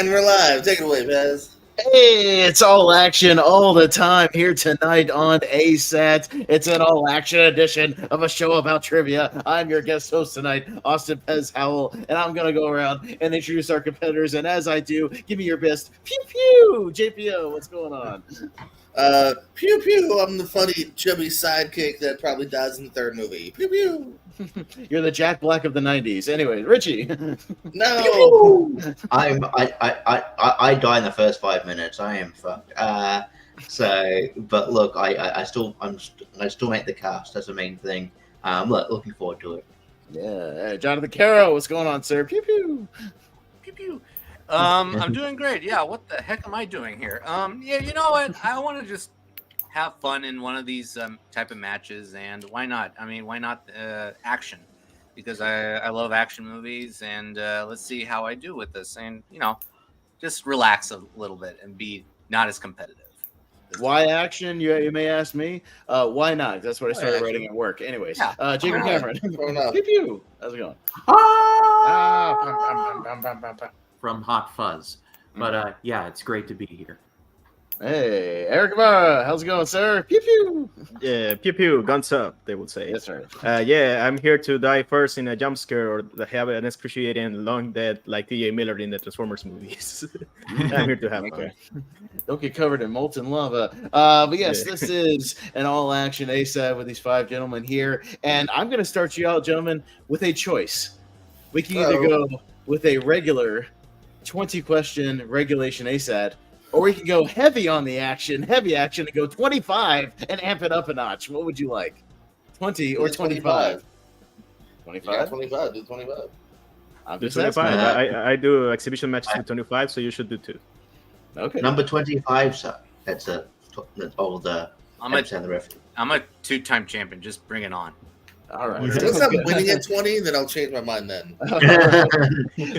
And we're live. Take it away, Baz. Hey, it's all action all the time here tonight on ASAT. It's an all action edition of a show about trivia. I'm your guest host tonight, Austin Pez Howell, and I'm going to go around and introduce our competitors. And as I do, give me your best. Pew pew! JPO, what's going on? Pew pew. I'm the funny, chubby sidekick that probably dies in the third movie. Pew pew. You're the Jack Black of the 90s. Anyway, Richie. No. I die in the first 5 minutes. I am fucked. But look, I still make the cast. That's the main thing. Looking forward to it. Yeah, Jonathan Caro, what's going on, sir? Pew pew. Pew pew. I'm doing great. Yeah, what the heck am I doing here? Yeah, you know what? I want to just have fun in one of these type of matches, and why not? I mean, why not action? Because I love action movies, and let's see how I do with this, and just relax a little bit and be not as competitive. Why action? You may ask me. Why not? That's what I started writing at work. Anyways, Yeah. Jacob Cameron. Pew pew. How's it going? From Hot Fuzz. But yeah, it's great to be here. Hey, Eric Ibarra. How's it going, sir? Pew pew. Yeah, pew pew, guns up, they would say. That's right. Yeah, I'm here to die first in a jump scare or have an excruciating long death like T.J. Miller in the Transformers movies. I'm here to have fun. Don't get covered in molten lava. But yes, this is an all-action ASAP with these five gentlemen here. And I'm going to start you out, gentlemen, with a choice. We can either go with a regular 20-question regulation ASAT, or we can go heavy on the action, and go 25 and amp it up a notch. What would you like? 20 or 25? 25? Yeah, 25. Do 25. I'm Do just 25. asking. I do exhibition matches with 25, so you should do 2. Okay. Number 25, sir. That's all the. I'm a two-time champion. Just bring it on. All right. Unless I'm winning at 20, then I'll change my mind then.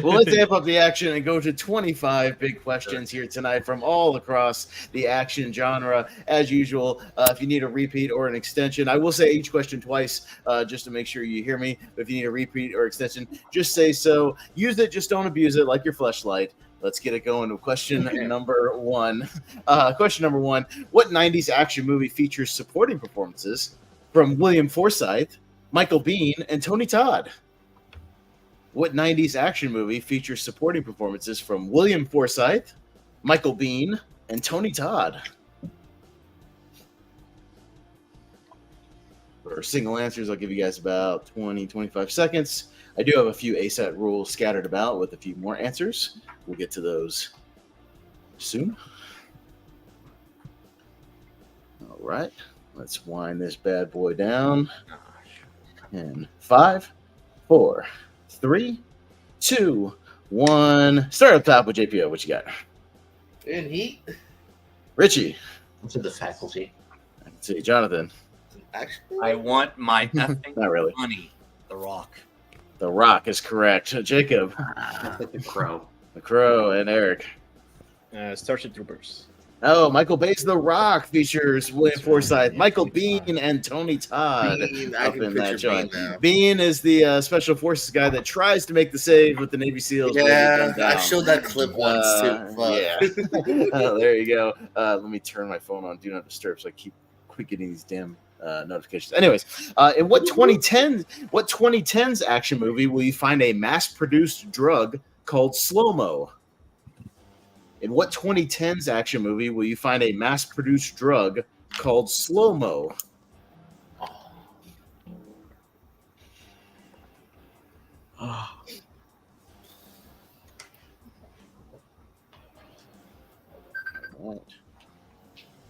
Well, let's amp up the action and go to 25 big questions here tonight from all across the action genre. As usual, if you need a repeat or an extension, I will say each question twice just to make sure you hear me. But if you need a repeat or extension, just say so. Use it, just don't abuse it like your fleshlight. Let's get it going with question number one. Question number one: what 90s action movie features supporting performances from William Forsythe, Michael Biehn, and Tony Todd? What 90s action movie features supporting performances from William Forsythe, Michael Biehn, and Tony Todd? For single answers, I'll give you guys about 20, 25 seconds. I do have a few ASAT rules scattered about with a few more answers. We'll get to those soon. All right. Let's wind this bad boy down. In 5, 4, 3, 2, 1. Start up top with JPO. What you got? In heat. Richie. To the faculty. Let's see, Jonathan. Actually, I want my effing Not really. money. The Rock. The Rock is correct. Jacob. The Crow. The Crow and Eric. Starship Troopers. Oh, Michael Bay's The Rock features William Forsythe, Michael Biehn, and Tony Todd Bean, I up can in that picture Bean joint. now. Beehn is the special forces guy that tries to make the save with the Navy SEALs. but Yeah, he's gunned I down. showed that clip once too. Fuck. Yeah. There you go. Let me turn my phone on Do Not Disturb so I quit getting these damn notifications. Anyways, in what 2010s action movie will you find a mass-produced drug called slow-mo? In what 2010s action movie will you find a mass-produced drug called slow-mo? All right.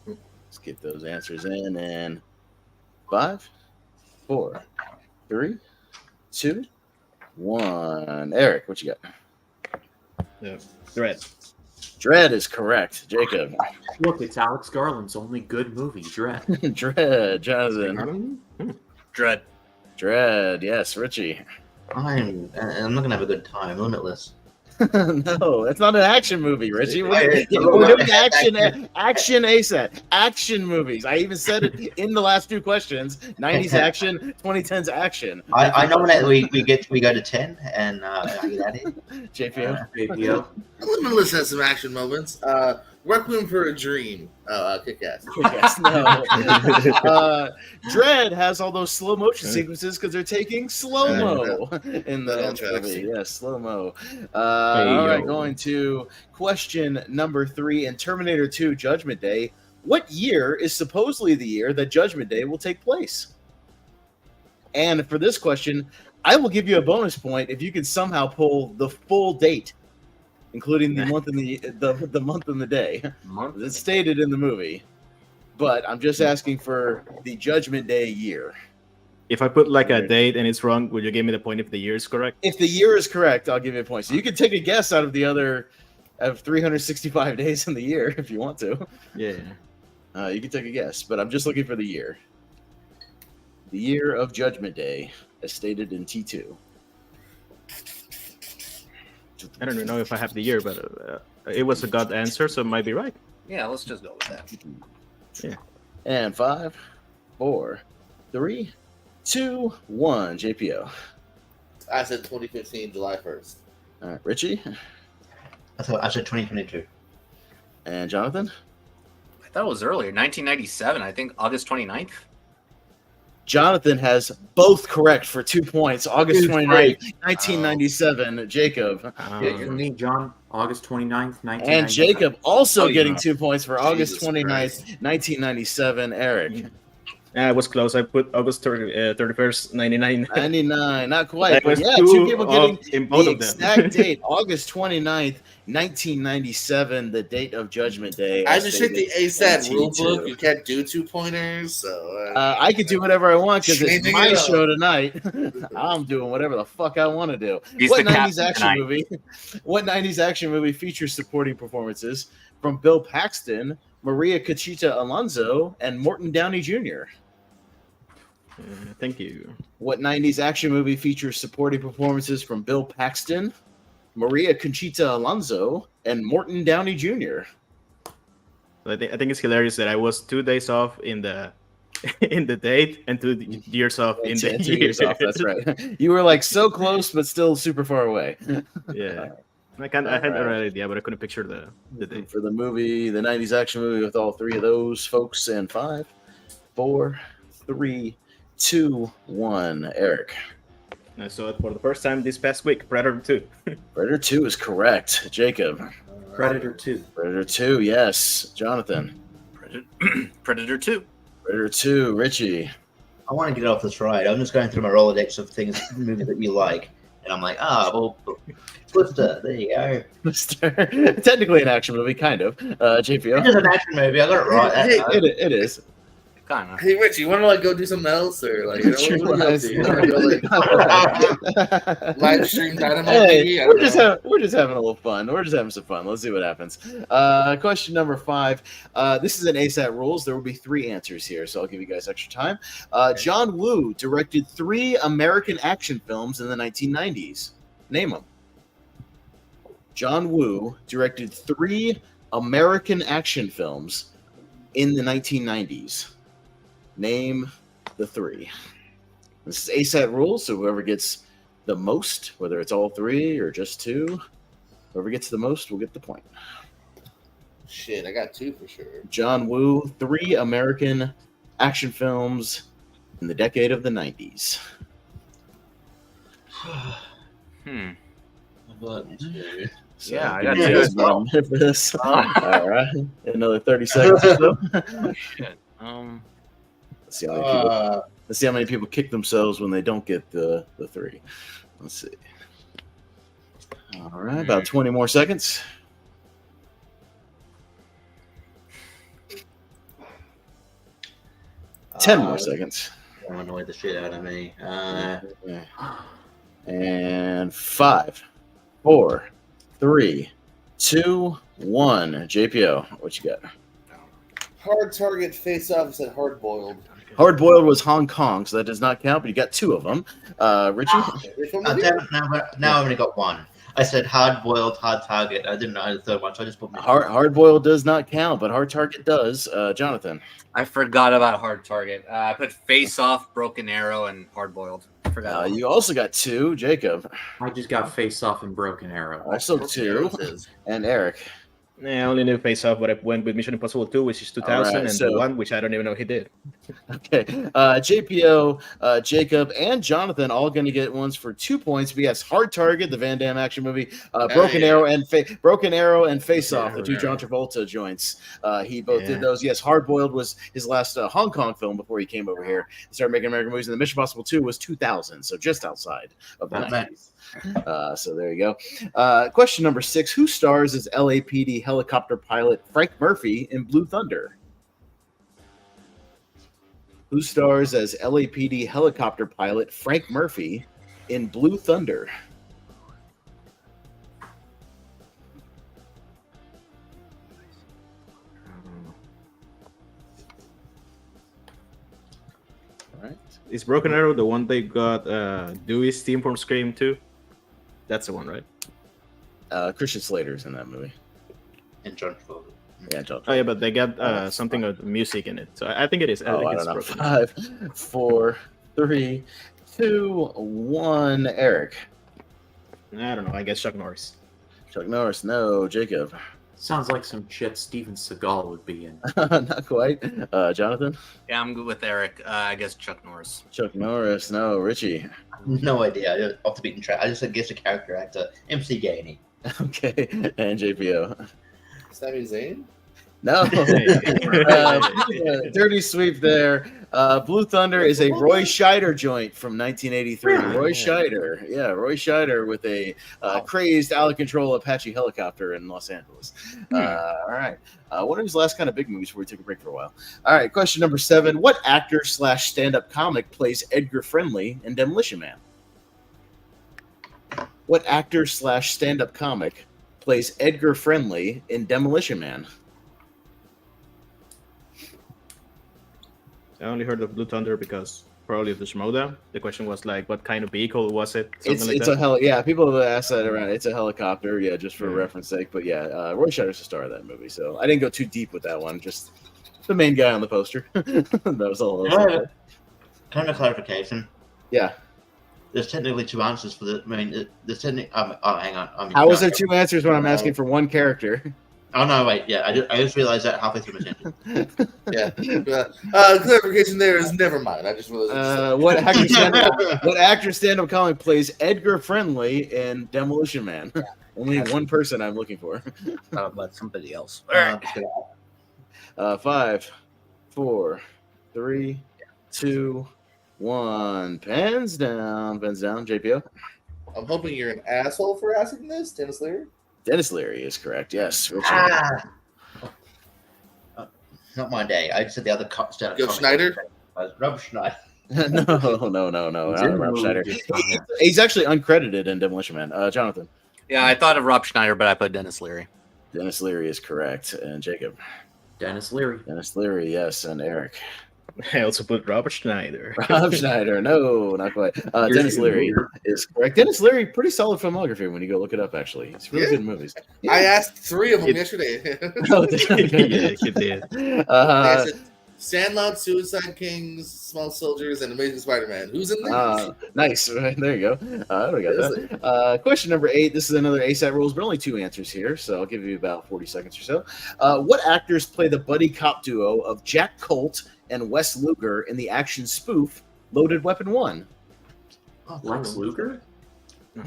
Let's get those answers in 5, 4, 3, 2, 1. Eric, what you got? Yeah. Dread. Dread is correct. Jacob. Look, it's Alex Garland's only good movie, Dread. Dread. Jonathan. Dread. Yes. Richie. I'm not gonna have a good time. Limitless. No, it's not an action movie, Richie. Hey, We're hey, doing action ASAT. Action movies. I even said it in the last two questions. 90s action, 2010s action. I nominate that we go to 10 and I get out of here. JPO. JPO. Limitless has some action moments. Requiem for a Dream. Kick ass. Yes, no. Dread has all those slow motion sequences because they're taking slow mo in the movie. Yes, slow mo. All right, going to question number 3 in Terminator 2 Judgment Day. What year is supposedly the year that Judgment Day will take place? And for this question, I will give you a bonus point if you can somehow pull the full date, including the month and the month and the day. It's stated in the movie, but I'm just asking for the Judgment Day year. If I put like a date and it's wrong, would you give me the point if the year is correct? If the year is correct, I'll give you a point. So you can take a guess out of the other of 365 days in the year if you want to. Yeah. You can take a guess, but I'm just looking for the year. The year of Judgment Day, as stated in T2. I don't even know if I have the year, but it was a gut answer, so it might be right. Yeah, let's just go with that. Yeah. And 5, 4, 3, 2, 1. JPO. I said 2015, July 1st. All right, Richie I said 2022. and Jonathan. I thought it was earlier, 1997. I think August 29th. Jonathan has both correct for 2 points. August 29th, 1997. Jacob. Yeah, for me, John, August 29th, 1997. And Jacob also yeah. getting 2 points for August Jesus 29th, Christ. 1997. Eric. I was close. I put August 31st, 99. 99. Not quite. That But was yeah, two two people getting in both the of them. exact date. August 29th, 1997, the date of Judgment Day. I as just hit the stated ASAT in rule T2. book. You can't do 2 pointers, so I can do whatever I want because it's Changing my it up. show tonight. I'm doing whatever the fuck I want to do. He's What the 90s captain action tonight. movie? What 90s action movie features supporting performances from Bill Paxton, Maria Conchita Alonso, and Morton Downey Jr.? Thank you. What 90s action movie features supporting performances from Bill Paxton, Maria Conchita Alonso, and Morton Downey Jr.? I think it's hilarious that I was 2 days off in the in the date and 2 years off in the 2 year. years off. That's right. You were like so close, but still super far away. Yeah. I had a right idea, but I couldn't picture the date. For the movie, the 90s action movie with all 3 of those folks, and 5, 4, 3, 2, 1. Eric. I saw it for the first time this past week. Predator 2. Predator 2 is correct. Jacob. Predator 2. Predator 2, yes. Jonathan. Predator 2. Predator 2, Richie. I want to get off this ride. I'm just going through my Rolodex of things, movies that you like, and I'm like, well, Twister. There you go. Technically an action movie, kind of. It JPO. is an action movie. I got it right. Hey, That's It is. Kind of. hey, Rich, you want to like go do something else or like what are you up to? You wanna go, like, live stream Dynamite? maybe? I We're don't just know. having a little fun. We're just having some fun. Let's see what happens. Question number 5. This is an ASAT rules. There will be 3 answers here, so I'll give you guys extra time. John Woo directed 3 American action films in the 1990s. Name them. John Woo directed 3 American action films in the 1990s. Name the 3. This is ASAT rules, so whoever gets the most, whether it's all 3 or just 2, whoever gets the most will get the point. Shit, I got 2 for sure. John Woo, 3 American action films in the decade of the 90s. So Yeah, I give got you 2 guys as well. a minute for this. All right, another 30 seconds or so. Shit. Let's see how many people kick themselves when they don't get the 3. Let's see. All right, about 20 more seconds. Ten more seconds. annoyed the shit out of me. And 5, 4, 3, 2, 1. JPO, what you got? Hard target face off said hard boiled. Hard boiled was Hong Kong, so that does not count, but you got 2 of them. Richie? Which one Oh, was it? damn it, now I've only got 1. I said hard boiled, hard target. I didn't know how the third one, so I just put Hard boiled does not count, but hard target does. Jonathan. I forgot about Hard Target. I put Face Off, Broken Arrow, and Hard Boiled. I forgot. You also got 2, Jacob. I just got Face Off and Broken Arrow. Also 2, and Eric. I only knew Face Off, but I went with Mission Impossible 2, which is 2000, Alright, and so- the one which I don't even know he did. Okay. JPO, Jacob, and Jonathan all going to get ones for 2 points. But yes, Hard Target, the Van Damme action movie, Broken Arrow and Face Off, the 2 John Travolta joints. He both did those. Yes, Hard Boiled was his last Hong Kong film before he came over here and started making American movies. And the Mission Impossible 2 was 2000, so just outside of the 90s. So there you go. Question number 6: Who stars as LAPD helicopter pilot Frank Murphy in Blue Thunder? Who stars as LAPD helicopter pilot Frank Murphy in Blue Thunder? All right. Is Broken Arrow the one they got Dewey's theme from Scream 2? That's the one, right? Christian Slater's in that movie. And John Travolta. Yeah, John. Oh yeah, but they got something of music in it, so I think it is. I think I it's don't know. Broken Arrow. 5, 4, 3, 2, 1. Eric. I don't know. I guess Chuck Norris. Chuck Norris. No. Jacob. Sounds like some shit Steven Seagal would be in. Not quite. Jonathan. Yeah, I'm good with Eric. I guess Chuck Norris. Chuck Norris. No. Richie. No idea. I just, off the beaten track. I just guessed a character actor. MC Gainey. Okay. And JPO. Sami Zayn? No. Dirty sweep there. Blue Thunder is a Roy Scheider joint from 1983. Roy Scheider. Yeah, Roy Scheider with a crazed, out of control Apache helicopter in Los Angeles. All right. One of his last kind of big movies before we took a break for a while. All right. Question number 7. What actor / stand-up comic plays Edgar Friendly in Demolition Man? What actor / stand-up comic plays Edgar Friendly in Demolition Man? I only heard of Blue Thunder because probably of the Shimoda. The question was like, what kind of vehicle was it? Something It's like that. yeah. People have asked that around. It's a helicopter, yeah, just for reference sake. But yeah, Roy Scheider's the star of that movie, so I didn't go too deep with that one. Just the main guy on the poster. That was all. Kind of clarification. Yeah. There's technically 2 answers for the. I mean, there's technically. Oh, hang on. How is there 2 answers when I'm asking for one character? Oh no! Wait. Yeah, I just realized that halfway through my sentence. Yeah. Clarification there is never mind. I just realized. What actor stand-up comic plays Edgar Friendly in Demolition Man? Only one person I'm looking for. But somebody else. 5, 4, 3, 2, 1. Pens down. JPO. I'm hoping you're an asshole for asking this, Dennis Leary. Dennis Leary is correct. Yes. Richard. Not my day. I said the other stand-up. Rob Schneider? Rob Schneider. No. He's in the Rob movie, Schneider. just not here. He's actually uncredited in Demolition Man. Jonathan. Yeah, I thought of Rob Schneider, but I put Dennis Leary. Dennis Leary is correct. And Jacob. Dennis Leary. Dennis Leary, yes. And Eric. I also put Robert Schneider. Rob Schneider. No, not quite. Dennis Leary is correct. Dennis Leary, pretty solid filmography when you go look it up, actually. It's really good movies. I asked 3 of them yesterday. Oh, Yeah, he did. I said Sandlot, Suicide Kings, Small Soldiers, and Amazing Spider-Man. Who's in there? Nice. There you go. We got that. Question number 8. This is another ASAP rules, but only 2 answers here, so I'll give you about 40 seconds or so. What actors play the buddy cop duo of Jack Colt and Wes Luger in the action spoof Loaded Weapon 1? Lex Luger?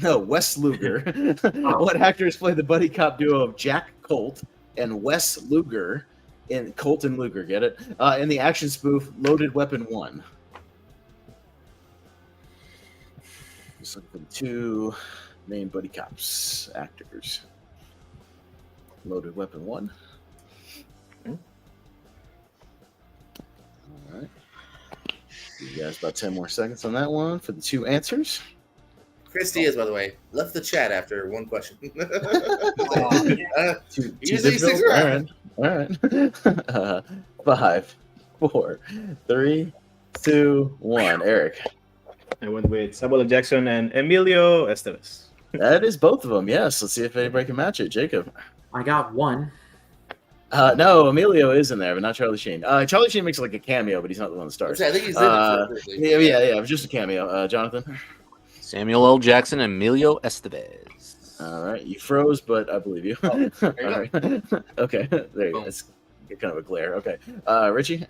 No, Wes Luger. What actors play the buddy cop duo of Jack Colt and Wes Luger in Colt and Luger, get it? In the action spoof Loaded Weapon 1. Just looking for the 2 main buddy cops actors. Loaded Weapon 1. All right. You guys about 10 more seconds on that one for the 2 answers. Chris Diaz, by the way, left the chat after 1 question. Two Usually difficult? 6 around. All right. 5, 4, 3, 2, 1. Eric. I went with Samuel L. Jackson and Emilio Estevez. That is both of them. Yes. Let's see if anybody can match it. Jacob. I got one. No, Emilio is in there, but not Charlie Sheen. Charlie Sheen makes like a cameo, but he's not the one that stars. I think he's in it briefly. Yeah, it was just a cameo. Jonathan. Samuel L. Jackson and Emilio Estevez. All right, you froze, but I believe you. There you All right. Okay, there you go. It's kind of a glare. Okay, Richie.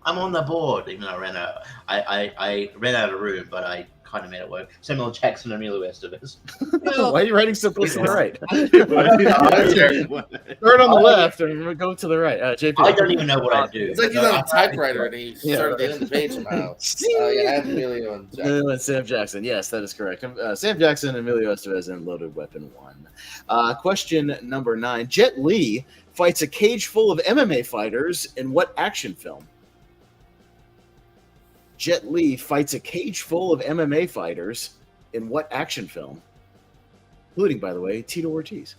I'm on the board, even though I ran out. I ran out of room, but I kind of made it work. Samuel Jackson and Emilio Estevez. Why are you writing so close to the right? It's Start on the left and go to the right. JP. I don't even know what I do. like he's on a typewriter and he started the end of the page somehow. I have Emilio and Jackson. And Sam Jackson. Yes, that is correct. Sam Jackson and Emilio Estevez in Loaded Weapon 1. Question number 9. Jet Li fights a cage full of MMA fighters in what action film? Jet Li fights a cage full of MMA fighters in what action film? Including, by the way, Tito Ortiz.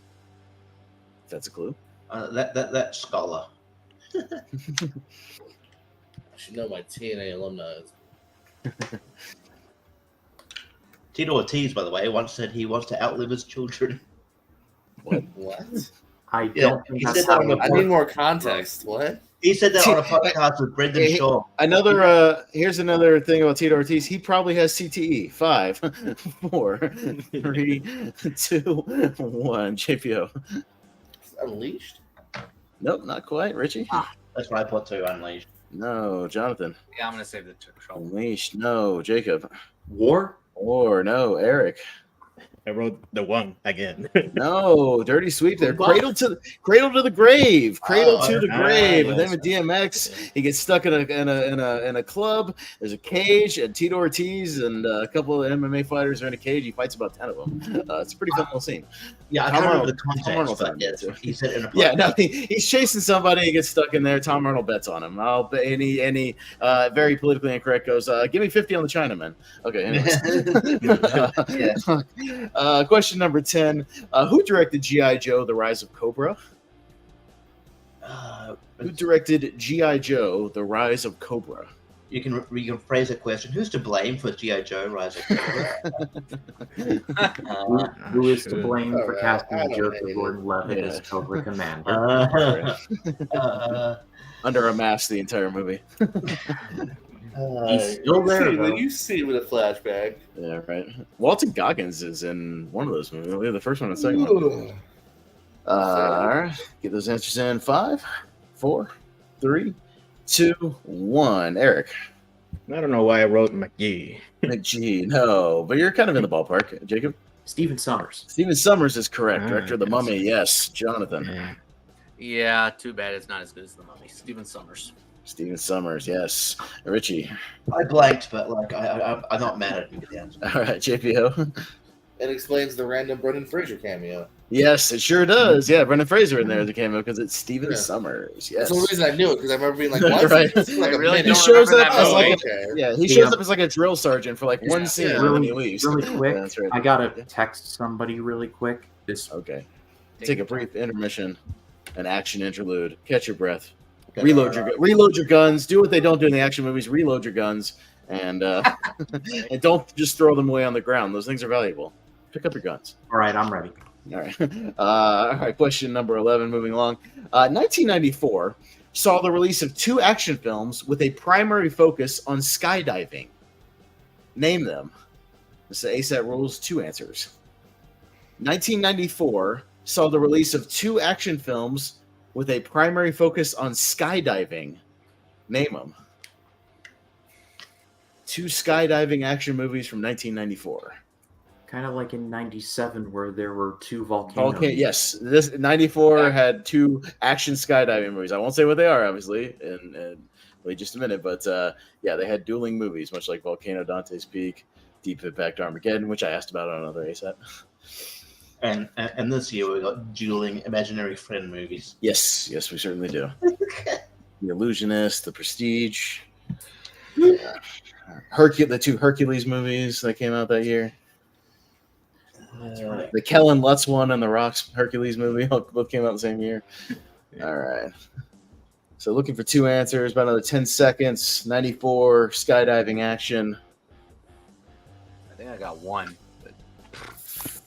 If that's a clue. That scholar. I should know my TNA alumni. Tito Ortiz, by the way, once said he wants to outlive his children. What? I Yeah, don't think he that's said that how on the it I works. need more context. What? He said that on a podcast with Brendan Shaw. Another here's another thing about Tito Ortiz. He probably has CTE. 5, 4, 3, 2, 1. JPO. Unleashed? Nope, not quite. Richie? That's what I put too, Unleashed. No. Jonathan? Yeah, I'm gonna save the trouble. Unleashed? No. Jacob? War? Or no. Eric? I wrote the one again. No. Dirty sweep there. Cradle to the grave. Cradle to the grave. With him and DMX, he gets stuck in a club. There's a cage, and Tito Ortiz and a couple of MMA fighters are in a cage. He fights about 10 of them. It's a pretty fun little scene. Yeah, I Tom can't remember Arnold- the Tom context, Arnold but found yes, it. he said in a Yeah, no, he's chasing somebody. He gets stuck in there. Tom Arnold bets on him. And he very politically incorrect goes, give me 50 on the Chinaman. Okay. Anyways. Question number 10. Who directed G.I. Joe, The Rise of Cobra? Who directed G.I. Joe, The Rise of Cobra? you can phrase a question. Who's to blame for G.I. Joe Rise of Cobra? Who is to blame for Alright, casting I don't Joseph know. Gordon-Levitt Yeah. as Cobra Commander? Under a mask the entire movie. He's still there, though. You see with a flashback. Yeah, right. Walton Goggins is in one of those movies. We have the first one and the second one. All right. Get those answers in. 5, 4, 3, 2, 1. Eric. I don't know why I wrote McGee. McGee. No, but you're kind of in the ballpark. Jacob. Stephen Summers. Stephen Summers is correct. Ah, Director of The yes. Mummy. Yes. Jonathan. Yeah. Yeah, too bad it's not as good as the Mummy. Stephen Summers. Stephen Summers. Yes. Richie. I blanked, but like I'm not mad at you. The answer. All right. JPO. It explains the random Brendan Fraser cameo. Yes, it sure does. Yeah, Brendan Fraser in there as a cameo because it's Stephen Yeah. Summers. Yes. That's the only reason I knew it because I remember being like, "What?" Right. It's like I a really minute. He don't shows remember up that as Oh, like okay. yeah, he shows up as like a drill sergeant for like one Yeah. scene Yeah. and then he leaves. Really quick, That's right. I gotta text somebody really quick. This Okay. Take a brief intermission, an action interlude. Catch your breath. Reload your guns. Do what they don't do in the action movies. Reload your guns and and don't just throw them away on the ground. Those things are valuable. Pick up your guns. all right, I'm ready. All right. All right. Question number 11. Moving along. 1994 saw the release of 2 action films with a primary focus on skydiving. Name them. This is ASAT rules. 2 answers. 1994 saw the release of 2 action films with a primary focus on skydiving. Name them. 2 skydiving action movies from 1994. Kind of like in '97, where there were 2 volcanoes. Okay, yes. This 94 had 2 action skydiving movies. I won't say what they are, obviously, in wait just a minute. But yeah, they had dueling movies, much like Volcano, Dante's Peak, Deep Impact, Armageddon, which I asked about on another ASAP. And this year we got dueling imaginary friend movies. Yes, we certainly do. The Illusionist, The Prestige, the 2 Hercules movies that came out that year. The Kellen Lutz one and the Rock's Hercules movie both came out the same year. All right. So looking for 2 answers, about another 10 seconds. 94 skydiving action. I think I got one. But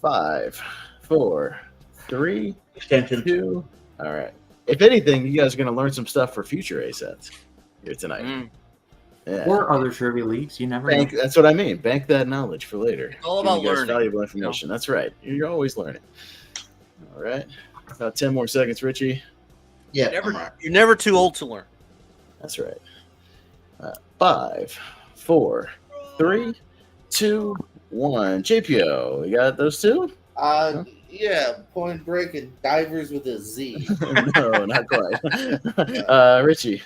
5, 4, 3, Extension. 2. All right. If anything, you guys are going to learn some stuff for future ASATs here tonight. Mm. Yeah. Or other trivia leagues. You never Bank, know. that's what I mean. Bank that knowledge for later. All Giving about you guys learning, valuable information. That's right. You're always learning. All right. About 10 more seconds, Richie. Yeah. You're never too old to learn. That's right. 5, 4, 3, 2, 1. JPO, you got those two? Yeah, Point Break and Divers with a Z. No, not quite. Richie,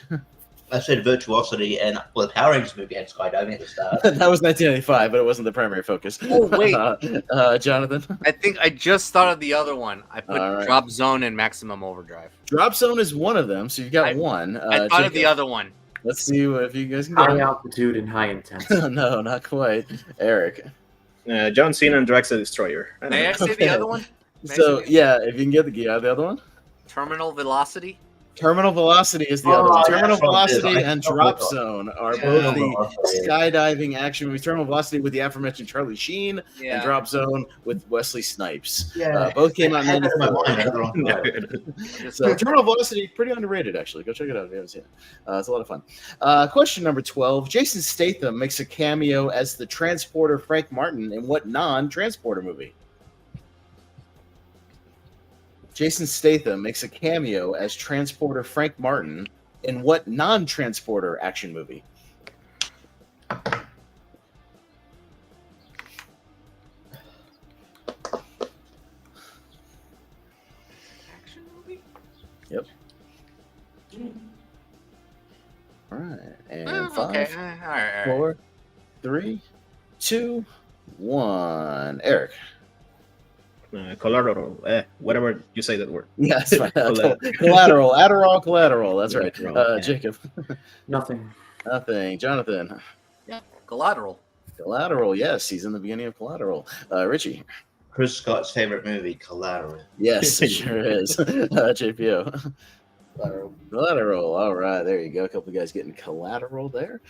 I said Virtuosity, and well, the Power Rangers movie had skydiving at the start. that was 1995, but it wasn't the primary focus. Oh, wait. Jonathan, I think I just thought of the other one. I put All right. Drop Zone and Maximum Overdrive. Drop Zone is one of them, so you've got one. I thought of the other one. Let's see if you guys can High get it. altitude and high intensity. No, not quite. Eric. John Cena and Drax the Destroyer. I don't May I know. say the other one? So, yeah, if you can get the other one. Terminal Velocity. Terminal Velocity is the other one. yeah, Terminal that's what it is. Velocity I and totally Drop forgot. Zone are Yeah. both the skydiving action movies. Terminal Velocity with the aforementioned Charlie Sheen, and Yeah. Drop Zone with Wesley Snipes. Yeah. Both came out in I had that in my 94. mind, I don't know. So Terminal Velocity, pretty underrated, actually. Go check it out if you haven't seen it. It's a lot of fun. Question number 12. Jason Statham makes a cameo as the transporter Frank Martin in what non-transporter movie? Jason Statham makes a cameo as transporter Frank Martin in what non-transporter action movie? Action movie? All right. And Oh, 5, okay. All right. 4, 3, 2, 1. Eric. Collateral. Whatever you say that word. Yeah, that's right. Collateral. Collateral. Adderall collateral. That's right. Collateral, yeah. Jacob. Nothing. Nothing. Jonathan. Collateral. Collateral. Yes, he's in the beginning of Collateral. Richie. Chris Scott's favorite movie, Collateral. Yes, it sure is. JPO. Collateral. All right, there you go. A couple of guys getting collateral there.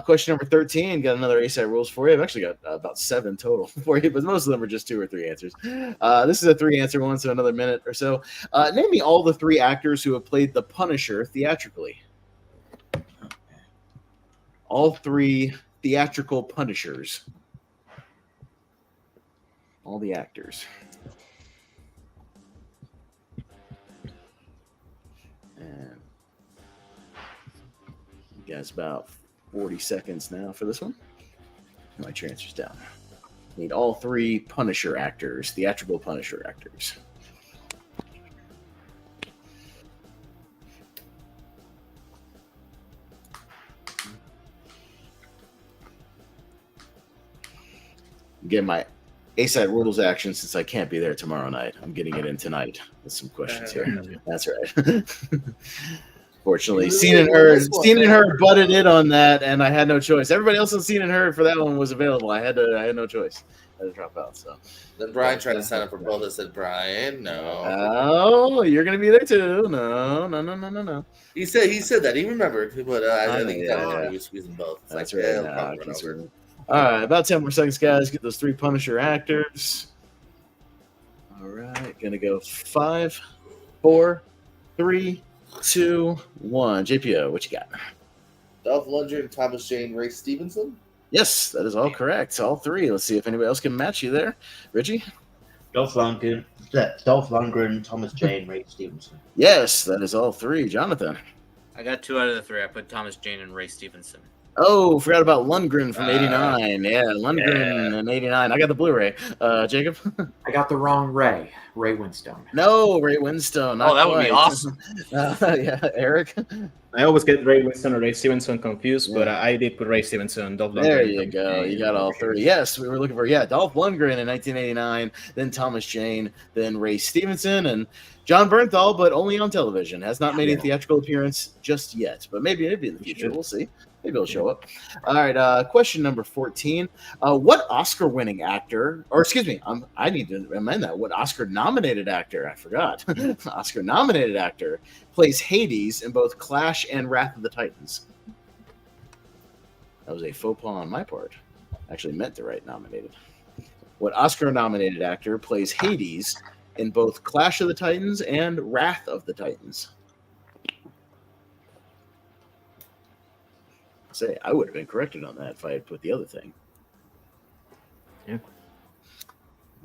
Question number 13. Got another ASI rules for you. I've actually got about 7 total for you, but most of them are just 2 or 3 answers. This is a 3-answer one, so another minute or so. Name me all the 3 actors who have played the Punisher theatrically. All 3 theatrical Punishers. All the actors. And you guys about 40 seconds now for this one. My transfer's down. Need all 3 Punisher actors, theatrical Punisher actors. Get my A-side rules action since I can't be there tomorrow night. I'm getting it in tonight with some questions here. That's right. Fortunately, Seen and Heard butted in on that, and I had no choice. Everybody else on Seen and Heard for that one was available. I had no choice. I had to drop out. So Then Brian tried to sign up for both. I said, Brian, no. oh, you're gonna be there too? No. He said that. He remembered, but I think yeah. he was squeezing both. It's That's like, right. yeah, Nah, probably I can run sort over. of- All right, about 10 more seconds, guys. Get those 3 Punisher actors. All right, gonna go 5, 4, 3, 2, 1. JPO, what you got? Dolph Lundgren, Thomas Jane, Ray Stevenson. Yes, that is all correct. All 3. Let's see if anybody else can match you there. Richie? Dolph Lundgren, Thomas Jane, Ray Stevenson. Yes, that is all 3. Jonathan? I got 2 out of the 3. I put Thomas Jane and Ray Stevenson. Oh, forgot about Lundgren from 89. Yeah, Lundgren in 89. I got the Blu-ray. Jacob? I got the wrong Ray. Ray Winstone. No, Ray Winstone. Not Oh, that would be quite. awesome. Yeah, Eric? I always get Ray Winston or Ray Stevenson confused, but I did put Ray Stevenson. Dolph There Lundgren. you go. You got all 3. Yes, we were looking for, Dolph Lundgren in 1989, then Thomas Jane, then Ray Stevenson, and John Bernthal, but only on television. Has not made a theatrical appearance just yet, but maybe in the future. We'll see. Maybe he'll show up. All right, question number 14. What Oscar-winning actor, or excuse me, I need to amend that. What Oscar-nominated actor, I forgot, Oscar-nominated actor plays Hades in both Clash and Wrath of the Titans? That was a faux pas on my part. Actually meant to write nominated. What Oscar-nominated actor plays Hades in both Clash of the Titans and Wrath of the Titans? Say, I would have been corrected on that if I had put the other thing. Yeah.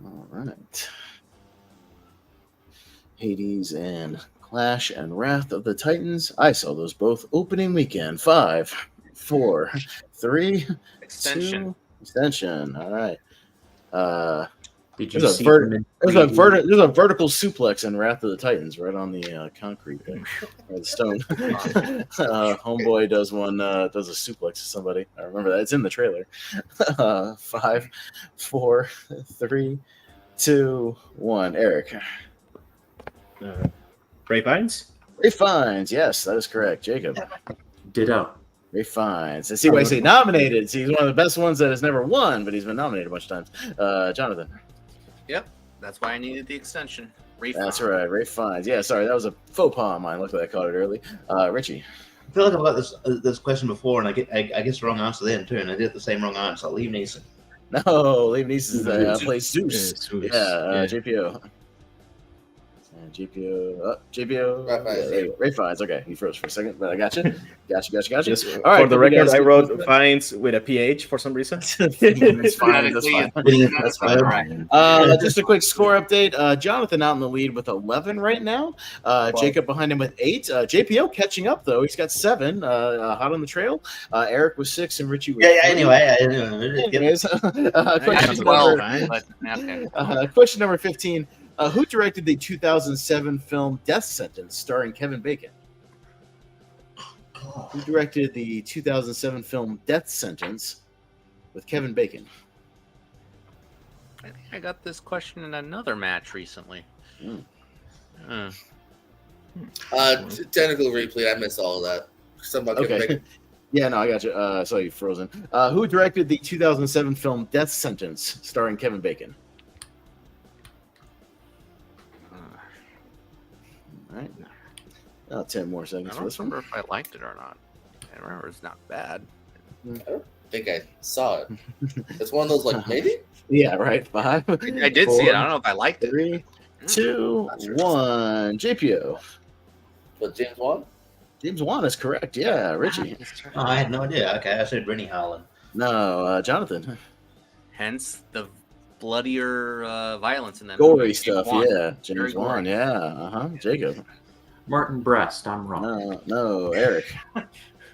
All right. Hades and Clash and Wrath of the Titans. I saw those both opening weekend. 5, 4, 3, Extension. 2, extension. All right. Did you There's see a, them in there's a 3D? there's a vertical suplex in Wrath of the Titans right on the concrete there, or the stone. Homeboy does one, does a suplex to somebody. I remember that. It's in the trailer. 5, 4, 3, 2, 1. Eric. Ray Fiennes? Ray Fiennes. Yes, that is correct. Jacob. Ditto. Ray Fiennes. And see why I say nominated. See, he's one of the best ones that has never won, but he's been nominated a bunch of times. Jonathan. Yep, that's why I needed the extension. That's right. Ray Fiennes. Yeah, sorry, that was a faux pas on mine. Looked like I caught it early. Richie. I feel like I've got this question before, and I guess the wrong answer then too, and I did the same wrong answer. Liam Neeson. No, Liam Neeson plays Zeus. Yeah, JPO. JPO. Ray Fiennes. Okay, he froze for a second, but I got you. Gotcha. Just All right, for the record, I wrote Fiennes with a PH for some reason. It's fine. That's fine. That's fine. Just a quick score update. Jonathan out in the lead with 11 right now. Jacob behind him with 8. JPO catching up though. He's got 7. Hot on the trail. Eric was 6 and Richie was 3. Anyway. Anyways, Actually, 12, but, okay. question number 15. Who directed the 2007 film Death Sentence starring Kevin Bacon? Who directed the 2007 film Death Sentence with Kevin Bacon? I think I got this question in another match recently. Technical replay. I missed all of that. Somebody Okay. Yeah, no, I got you. Saw you frozen. Who directed the 2007 film Death Sentence starring Kevin Bacon? All right. 10 more I seconds for don't this one. remember if I liked it or not. I remember it's not bad. I think I saw it. It's one of those like maybe. Yeah, right. 5. I did see it. I don't know if I liked it. 3, 2, 1. JPO. But James Wan. James Wan is correct. Yeah, Richie. Oh, I had no idea. Okay, I said Rennie Harlan. No, Jonathan. Hence the bloodier violence in that Gory movie. stuff. James Wan. Yeah, Very James Wan. gory. Yeah. Jacob. Martin Brest. I'm wrong. No, Eric.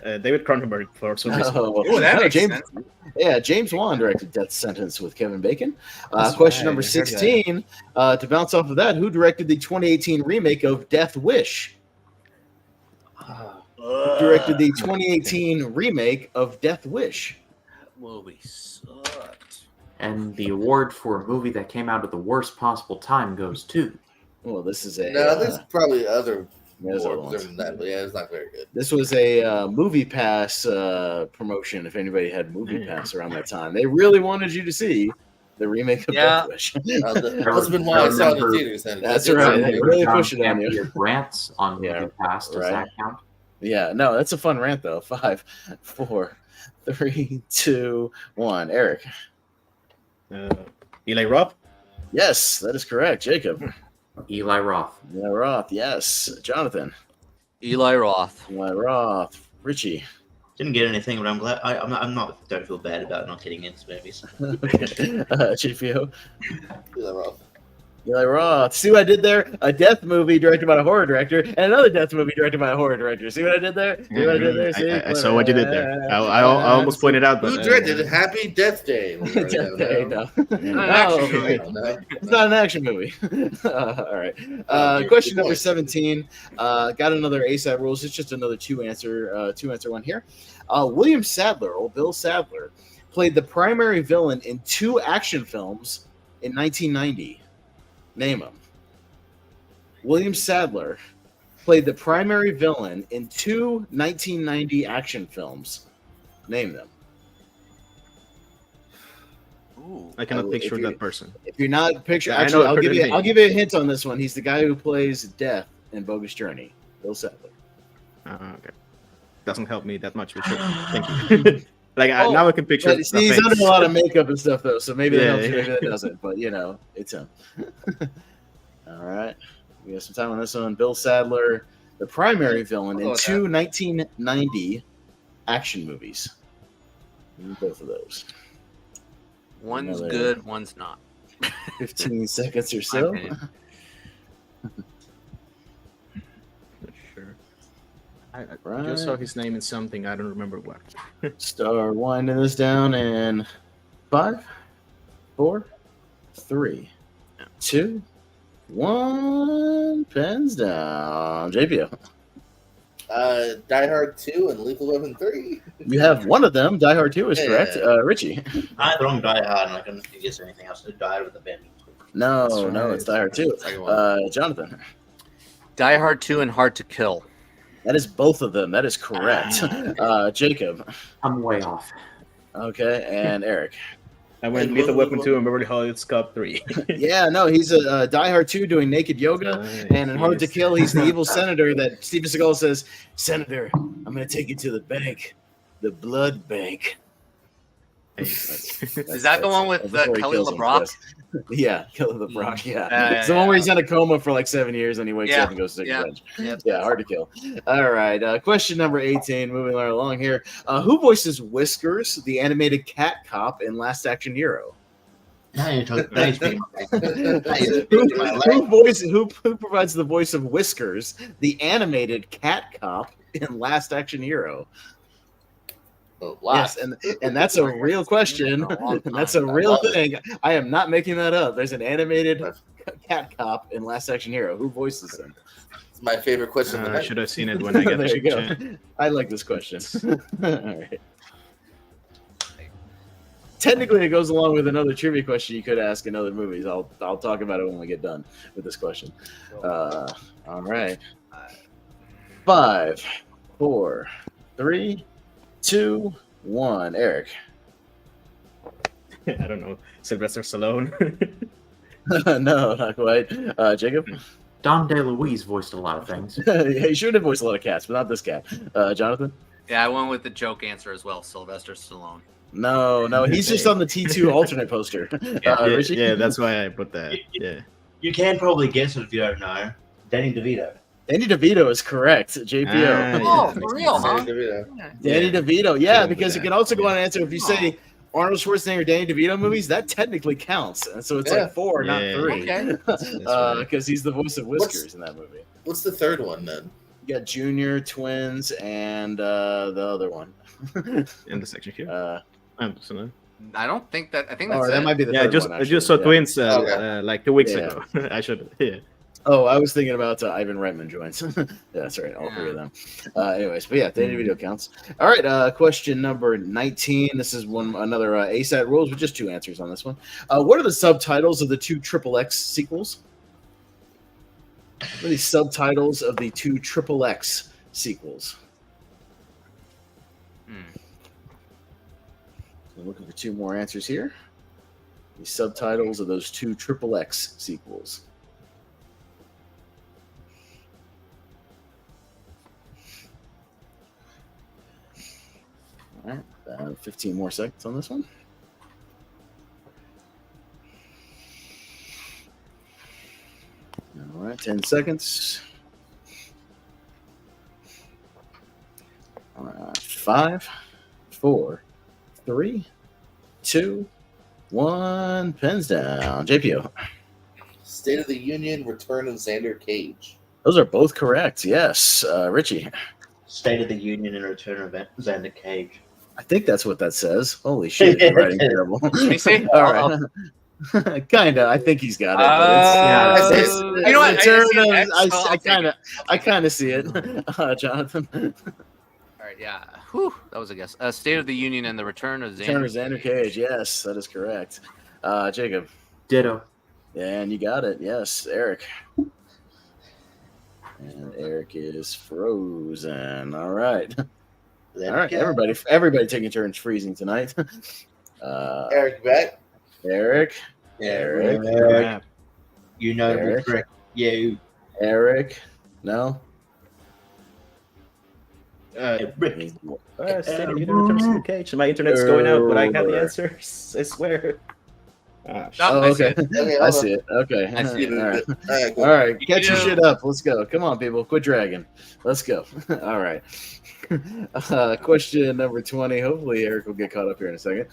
David Cronenberg for some reason. Oh, that makes James. sense. Yeah, James Wan directed Death Sentence with Kevin Bacon. That's Question right, number I heard that. 16. To bounce off of that, who directed the 2018 remake of Death Wish? Who directed the 2018 remake of Death Wish? Movie sucked. And the award for a movie that came out at the worst possible time goes to. Well, this is a. No, there's probably other there's other more ones. than that, but yeah, it's not very good. This was a Movie Pass promotion. If anybody had Movie Pass around that time, they really wanted you to see the remake of Yeah. Death Wish. That's been why I saw it in remember- theaters. Then. That's right. They really John push it on you. Campbell Grants on Yeah, Movie Pass. Does right. that count? Yeah, no, that's a fun rant though. 5, 4, 3, 2, 1. Eric. Eli Roth? Yes, that is correct. Jacob. Eli Roth. Yeah, Roth. Yes. Jonathan. Eli Roth. Eli Roth. Richie. Didn't get anything, but I'm glad. I'm not. Don't feel bad about not getting into movies. JPO. Yeah, Rob. Eli Roth. See what I did there? A death movie directed by a horror director and another death movie directed by a horror director. See what I did there? See what I did there? See? I saw what you did there. I almost pointed out, but Who directed Happy Death Day? Death Day, no. action movie. No. It's not an action movie. All right. Question number 17. Got another ASAP rules. It's just another two answer one here. William Sadler, old Bill Sadler, played the primary villain in 2 action films in 1990. Name them. William Sadler played the primary villain in 2 1990 action films. Name them. Ooh. I cannot If picture you- that person. If you're not picture, I know actually, a I'll give you. name. I'll give you a hint on this one. He's the guy who plays Death in Bogus Journey. Bill Sadler. Okay. Doesn't help me that much, but sure. Thank you. Like Oh, now I can picture. But, see, he's the under a face. lot of makeup and stuff though, so maybe that Yeah, helps, yeah. maybe that doesn't. But it's him. All right, we have some time on this one. Bill Sadler, the primary villain in I'll go with two 1990 action movies. Both of those. One's Another- good, one's not. 15 seconds or My so. opinion. Not sure. I Right. just saw his name in something. I don't remember what. Start winding this down in 5, 4, 3, 2, 1. Pens down. JPO. Die Hard 2 and Lethal Weapon 3. You have one of them. Die Hard 2 is correct. Yeah. Richie. I had the wrong Die Hard, and I couldn't guess anything else. I died with a vengeance. No, That's no, right. it's Die Hard 2. Second one. Jonathan. Die Hard 2 and Hard to Kill. That is both of them. That is correct. Jacob. I'm way off. Okay, and Eric. I went And Lethal what- Weapon 2 and Beverly Hills Cop 3. Yeah, no, he's a Die Hard 2 doing naked yoga. And in Hard to Kill, he's the evil senator that Steven Seagal says, Senator, I'm going to take you to the bank, the blood bank. Is that the one with before he Kelly kills him, LeBrock? yes. Yeah, Kelly LeBrock, yeah. Yeah, It's the one where he's in a coma for like 7 years and he wakes Yeah, up and goes to take yeah, revenge. yeah. Yeah, Hard to Kill. All right, question number 18, moving right along here. Who voices Whiskers, the animated cat cop in Last Action Hero? Now you're talking. Now you're speaking my- now you're speaking my language. Who provides the voice of Whiskers, the animated cat cop in Last Action Hero? Oh, Yes, and that's a real question. That's a real love it. thing. I am not making that up. There's an animated cat cop in Last Action Hero. Who voices him? It's my favorite question of the I night. should have seen it when I got There the you go. chance. I like this question. All right. Technically, it goes along with another trivia question you could ask in other movies. I'll talk about it when we get done with this question. All right. 5, 4, 3, 2, 1. Eric. I don't know. Sylvester Stallone. No, not quite. Jacob. Dom DeLuise voiced a lot of things. Yeah, he should have voiced a lot of cats, but not this cat. Jonathan. Yeah, I went with the joke answer as well. Sylvester Stallone. No, he's just on the T2 alternate poster. yeah, Richie? yeah, that's why I put that. Yeah. You can probably guess it if you don't know. Danny DeVito. Danny DeVito is correct. JPO. Oh, for real, huh? Danny DeVito. Danny DeVito, yeah, Yeah, because you yeah. can also go on and answer if you say Arnold Schwarzenegger, Danny DeVito movies, that technically counts. And so it's Yeah. like 4, not Yeah. 3. Okay. Because he's the voice of Whiskers in that movie. What's the third one then? You got Junior, Twins, and the other one. In the section here. So, I don't think that. I think that's Or that it. might be the yeah, third just one. I just saw actually, yeah. Twins Okay. like 2 weeks Yeah. ago. I should. Yeah. Oh, I was thinking about Ivan Reitman joints. Yeah, that's right, all 3 of them. Anyways, but yeah, Danny DeVito counts. All right, question number 19. This is another ASAT rules with just 2 answers on this one. What are the subtitles of the 2 XXX sequels? What are the subtitles of the 2 XXX sequels? I'm looking for 2 more answers here. The subtitles of those 2 XXX sequels. All right, 15 more seconds on this one. All right, 10 seconds. All right, 5, 4, 3, 2, 1. Pens down. JPO. State of the Union, Return of Xander Cage. Those are both correct. Yes. Richie. State of the Union and Return of Xander Cage. I think that's what that says. Holy shit. I'm writing terrible. Let me see. All right. Kinda. I think he's got it. But it's, You know what? I kind of see it. Jonathan. All right, yeah. Whew, that was a guess. State of the Union and the Return of Turner Xander. Xander Cage. Yes, that is correct. Jacob. Ditto. And you got it. Yes, Eric. And Eric is frozen. All right. All right. Everybody taking turns freezing tonight. Eric back. Eric. Eric. Yeah. You know Eric? the trick. You. Eric. No. Rick. Steady, you don't return to the cage. My internet's going out, but I have the answers. I swear. Ah, Oh, Oh, okay. Okay, I hold see it. Okay. I see it. All right. All right, cool. All right. Get your Yeah. shit up. Let's go. Come on, people. Quit dragging. Let's go. All right. Question number 20. Hopefully, Eric will get caught up here in a second.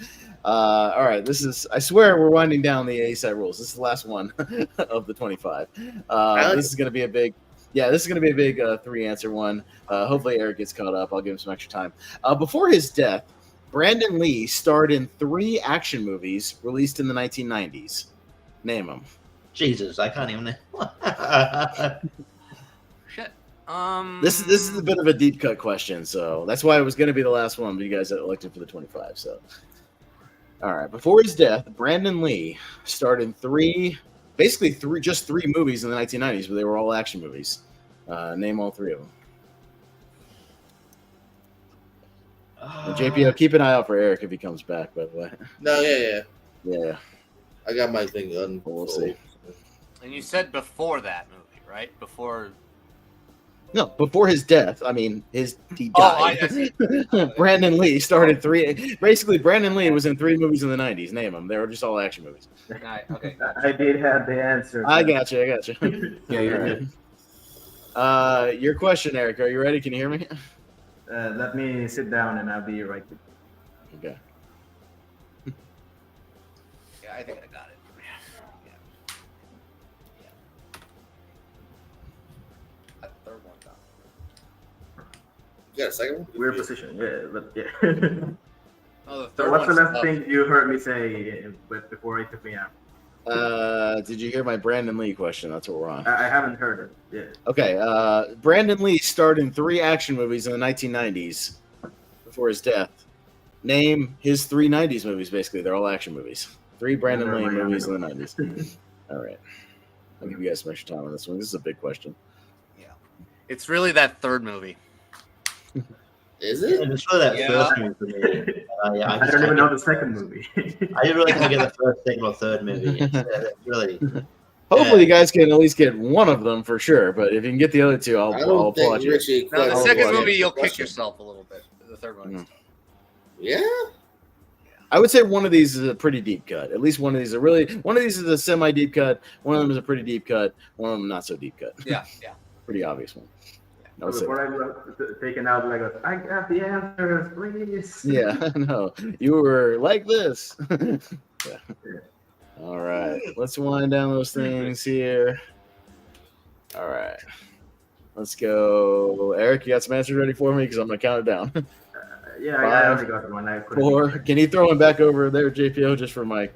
All right. This is, I swear, we're winding down the ASAT rules. This is the last one of the 25. This is going to be a big. Yeah, this is going to be a big 3-answer one. Hopefully, Eric gets caught up. I'll give him some extra time. Before his death, Brandon Lee starred in 3 action movies released in the 1990s. Name them. Jesus, I can't even. Shit. This is a bit of a deep cut question, so that's why it was going to be the last one. But you guys elected for the 25. So, all right. Before his death, Brandon Lee starred in just three movies in the 1990s, but they were all action movies. Name all 3 of them. And JPO, keep an eye out for Eric if he comes back. By the way, No, yeah. yeah, I got my thing on. we'll see. And you said before that movie, right? Before. No, before his death. I mean, he Oh, I died. see. Brandon Lee started 3. Basically, Brandon Lee was in 3 movies in the 90s. Name them. They were just all action movies. Okay. I did have the answer. I got you. Yeah, you're good. Your question, Eric. Are you ready? Can you hear me? Let me sit down and I'll be right with you. Okay. Yeah, I think I got it. That third one down. You got a second one? Weird position, yeah, but yeah. Oh, the So third what's the one's last up. thing you heard me say before it took me out? Did you hear my Brandon Lee question? That's what we're on. I haven't heard it. Yeah. Okay. Brandon Lee starred in 3 action movies in the 1990s before his death. Name his 3 90s movies, basically. They're all action movies. 3 Brandon Lee movies in the 90s. All right. I'll give you guys some extra time on this one. This is a big question. It's really that third movie. Is it? And it's really that Yeah. first movie for me. Yeah, I don't even know the second movie. I didn't really think of the first, second, or third movie. It's really. Hopefully, you guys can at least get one of them for sure. But if you can get the other 2, I I'll don't think applaud you. Richie. Now, the Oh, second boy. movie, you'll kick Question. yourself a little bit. The third one. Mm. Yeah. I would say one of these is a pretty deep cut. At least one of these one of these is a semi deep cut. One of them is a pretty deep cut. One of them not so deep cut. Yeah. Pretty obvious one. I would say. Before I got taken out, like, I got the answers, please. Yeah, no, you were like this. Yeah. All right, let's wind down those things here. All right, let's go. Eric, you got some answers ready for me? Because I'm gonna count it down. Yeah, I only got one. I couldn't- 4. Can you throw him back over there, JPO, just for my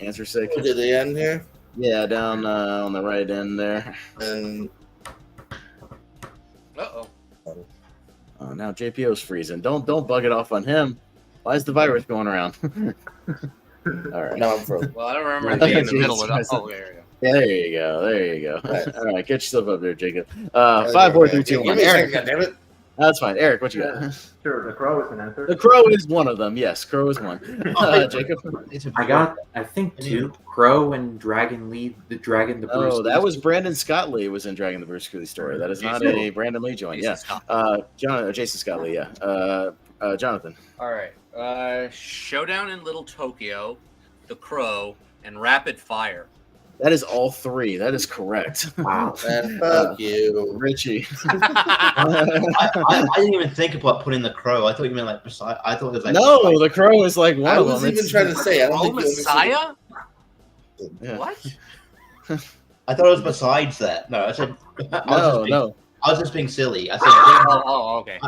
answer's sake? To the end here. Yeah, down on the right end there. And Uh-oh. Oh, now JPO's freezing. Don't bug it off on him. Why is the virus going around? All right. now I'm frozen. Well, I don't remember Right. it being in the middle of it. Jesus. Oh, there you go. Yeah, there you go. There you go. Right. All right, get yourself up there, Jacob. 5, 4, 3, 2, Give 1. me a Eric, second, goddammit. that's fine. Eric, what you got? Sure, the crow is an answer. The Crow is one of them. Yes, Crow is one. Jacob. I got, I think, 2. Crow and Dragon Lee, the Dragon, the Bruce. Oh, that Lee. was Brandon Scott Lee was in Dragon the Bruce Lee story. That is not a Brandon Lee joint. Yeah. Jason Scott Lee. Yeah. Jonathan. All right. Showdown in Little Tokyo, The Crow, and Rapid Fire. That is all 3. That is correct. Wow. Man, fuck you. Richie. I didn't even think about putting the Crow. I thought you meant like beside. I thought it was like. No, the Crow is like one I of was them. even trying to say. I don't Oh, think you understood. Messiah? Yeah. What? I thought it was besides that. No, I said. No. I was just being silly. I said. Oh, okay.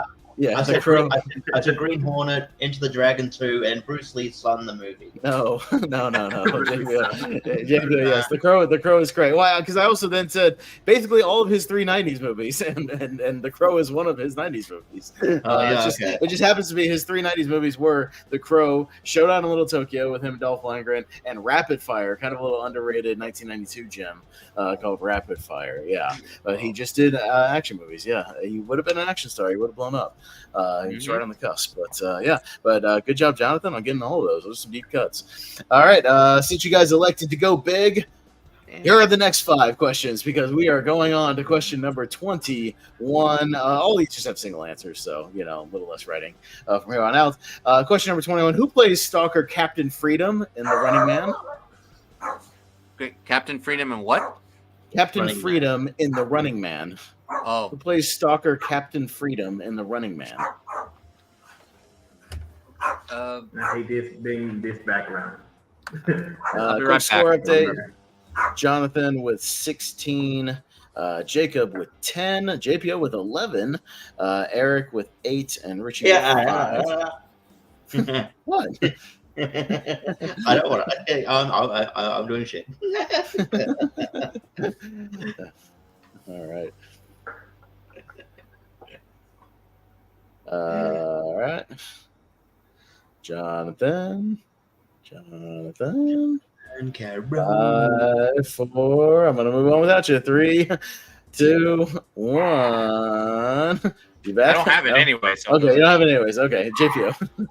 Yeah, I the said, Crow. I said Green Hornet, Into the Dragon 2, and Bruce Lee's son, the movie. No. JBL, yes, the Crow is great. Why? Because I also then said basically all of his 3 90s movies, and the Crow is one of his 90s movies. It just happens to be his 3 90s movies were The Crow, Showdown in Little Tokyo with him and Dolph Lundgren, and Rapid Fire, kind of a little underrated 1992 gem called Rapid Fire. Yeah, but he just did action movies. Yeah, he would have been an action star. He would have blown up. He was right on the cusp. But good job, Jonathan, on getting all of those. Those are some deep cuts. All right, since you guys elected to go big, Here are the next 5 questions because we are going on to question number 21. All these just have single answers, so a little less writing from here on out. Question number 21: Who plays Stalker Captain Freedom in The Running Man? Great. Captain Freedom and what? Captain Running Man. Freedom in The Running Man. Oh, Who plays Stalker Captain Freedom in The Running Man? uh, I hate this being this background. I'll be Quick right score back. update: Jonathan with 16, Jacob with 10, JPO with 11, Eric with 8, and Richie with 5. What? I don't want to. I'm doing shit. All right. All right. Jonathan. And Carol. 5, 4. I'm gonna move on without you. 3, 2, 1. You back? I don't have it No? anyway. So Okay, you don't have it anyways. Okay, JPO.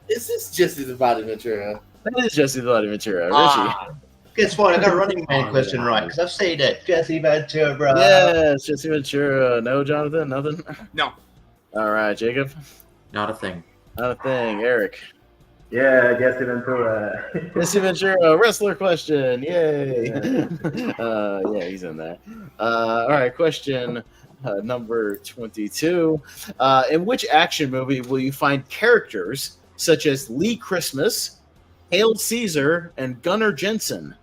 This is Jesse the Body Ventura. That is Jesse the Body Ventura. Richie. Ah, Guess what? I got a Running Man question right because I've said it. Jesse Ventura, bro. Yes, Jesse Ventura. No, Jonathan, nothing. no. All right, Jacob. Not a thing. Not a thing. Eric. Yeah, Jesse Ventura. Jesse Ventura, wrestler question. Yay. Yeah, he's in there. All right, question number 22. In which action movie will you find characters such as Lee Christmas, Hail Caesar, and Gunnar Jensen?